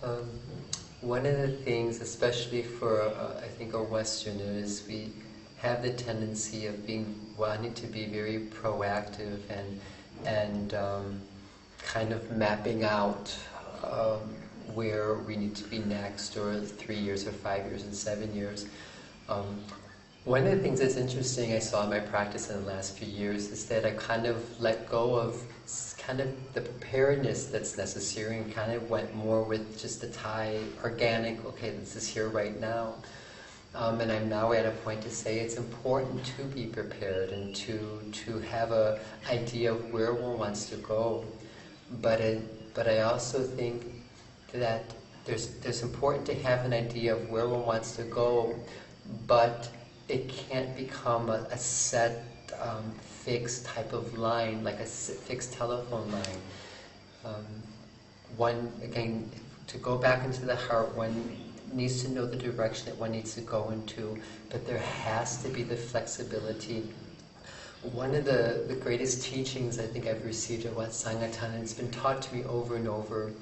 Um, One of the things, especially for I think a Westerner, is we have the tendency of wanting to be very proactive and kind of mapping out where we need to be next, or 3 years, or 5 years, and 7 years. One of the things that's interesting I saw in my practice in the last few years is that I kind of let go of kind of the preparedness that's necessary and kind of went more with just the Thai organic, okay, this is here right now. And I'm now at a point to say it's important to be prepared and to have an idea of where one wants to go. But I also think that there's important to have an idea of where one wants to go, but it can't become a set, fixed type of line, like a fixed telephone line. One, again, to go back into the heart, one needs to know the direction that one needs to go into, but there has to be the flexibility. One of the greatest teachings I think I've received at Wat Sangatan, and it's been taught to me over and over,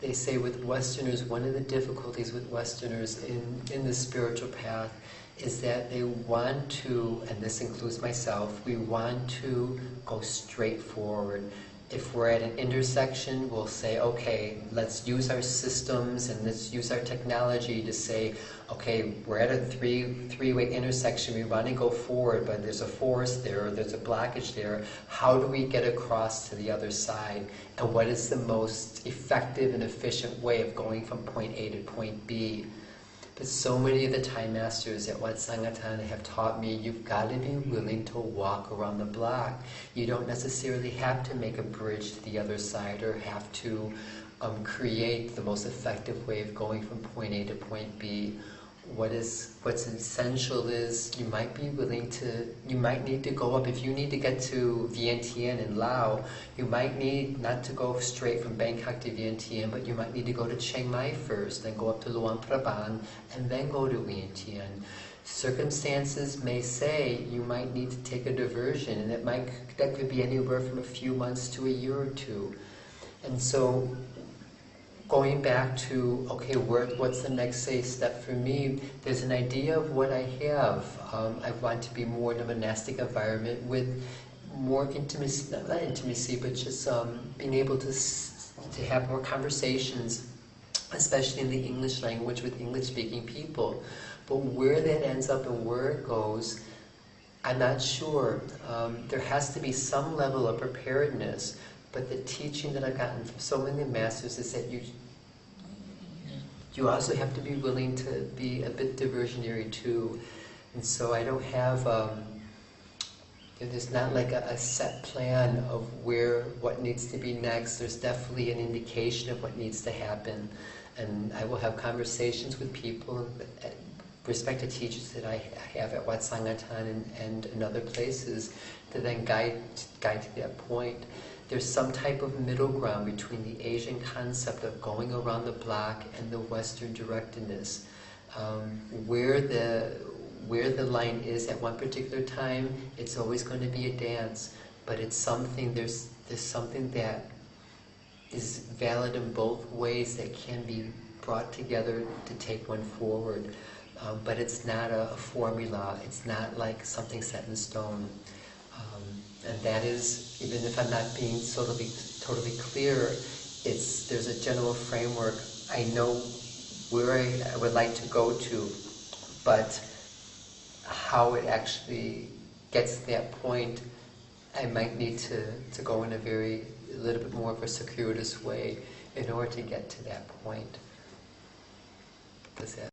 they say with Westerners, one of the difficulties with Westerners in the spiritual path is that they want to, and this includes myself, we want to go straight forward. If we're at an intersection, we'll say, okay, let's use our systems and let's use our technology to say, okay, we're at a three-way intersection, we want to go forward, but there's a forest there, or there's a blockage there. How do we get across to the other side? And what is the most effective and efficient way of going from point A to point B? But so many of the Thai masters at Wat Sangatan have taught me you've got to be willing to walk around the block. You don't necessarily have to make a bridge to the other side or have to create the most effective way of going from point A to point B. What's essential is you might need to go up. If you need to get to Vientiane in Laos, you might need not to go straight from Bangkok to Vientiane, but you might need to go to Chiang Mai first, then go up to Luang Prabang, and then go to Vientiane. Circumstances may say you might need to take a diversion, and that could be anywhere from a few months to a year or two. And so, going back to, okay, what's the next step for me? There's an idea of what I have. I want to be more in a monastic environment with more intimacy, not intimacy, but just being able to have more conversations, especially in the English language with English-speaking people. But where that ends up and where it goes, I'm not sure. There has to be some level of preparedness. But the teaching that I've gotten from so many masters is that you also have to be willing to be a bit diversionary too. And so I don't have, there's not like a set plan of what needs to be next. There's definitely an indication of what needs to happen. And I will have conversations with people, respected teachers that I have at Wat Sangatan and in other places, to then guide to that point. There's some type of middle ground between the Asian concept of going around the block and the Western directedness. Where the line is at one particular time, it's always going to be a dance, but it's something, there's something that is valid in both ways that can be brought together to take one forward. But it's not a formula, it's not like something set in stone. And that is, even if I'm not being totally clear, there's a general framework. I know where I would like to go to, but how it actually gets to that point, I might need to go in a little bit more of a circuitous way in order to get to that point. Does that